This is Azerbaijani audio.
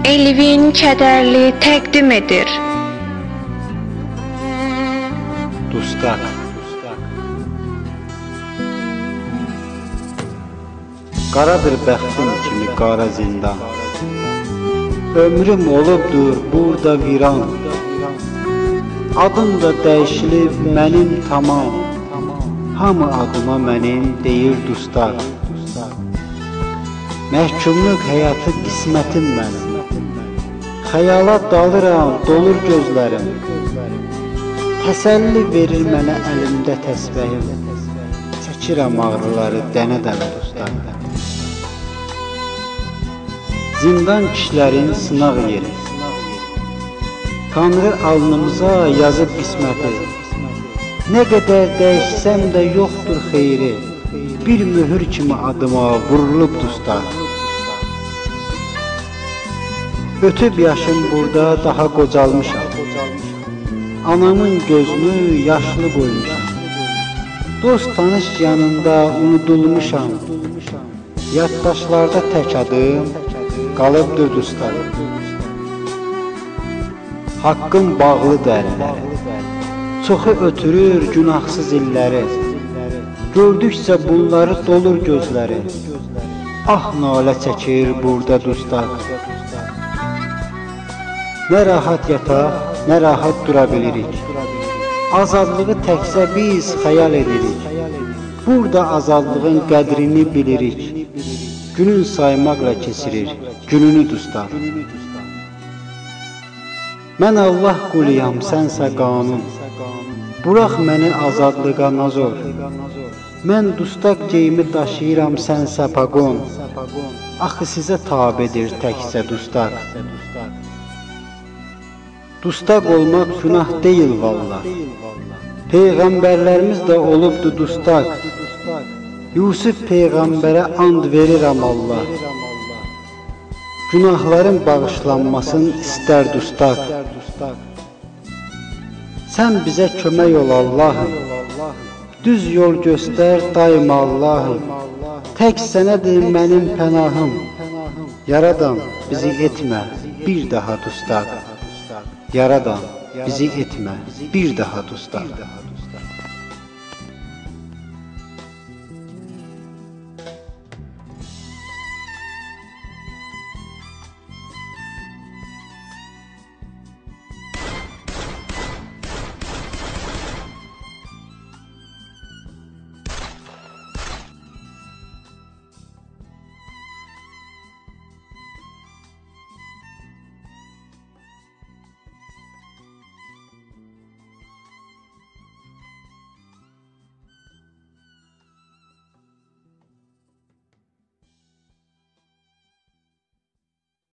Elvin kədərli təqdim edir. Dustaq. Qaradır bəxtim kimi qara zindan, ömrüm olubdur burada viran. Adım da dəyişilib mənim tamam, hamı adıma mənim deyir dustaq. Məhkumluq həyatı qismətim mənim, xəyala dalıram, dolur gözlərim. Təsəlli verir mənə əlimdə təsbəhim, çəkirəm ağrıları dənə-dənə dustaq. Zindan kişilərin sınaq yeri, Tanrı alnımıza yazıb qisməti. Nə qədər dəyişsəm də yoxdur xeyri, bir mühür kimi adıma vurulub dustaq. Ötüb yaşım burada daha qocalmışam, anamın gözünü yaşlı qoymuşam. Dost tanış yanında unudulmuşam, yaddaşlarda tək adım qalıbdır dustaq. Haqqım bağlıdır əlləri, çoxu ötürür günahsız illəri. Gördükcə bunları dolur gözləri, ah nalə çəkir burada dustaq. Nə rahat yataq, nə rahat dura bilirik, azadlığı təkcə biz xəyal edirik. Burada azadlığın qədrini bilirik, günün saymaqla keçirir gününü dustaq. Mən Allah quluyam, sənsə qanun, burax məni azadlığa nazor. Mən dustaq geyimi daşıyıram, sənsə paqon, axı sizə tabedir təkcə dustaq. Dustaq olmaq günah deyil vallah, Peyğəmbərlərimiz də olubdu dustaq. Yusuf Peyğəmbərə and verirəm Allah, günahların bağışlanmasını istər dustaq. Sən bizə kömək ol Allahım, düz yol göstər daima Allahım. Tək sənədir mənim pənahım, Yaradan bizi etmə bir daha dustaq. Yaradan bizi etmə bir daha dustaq.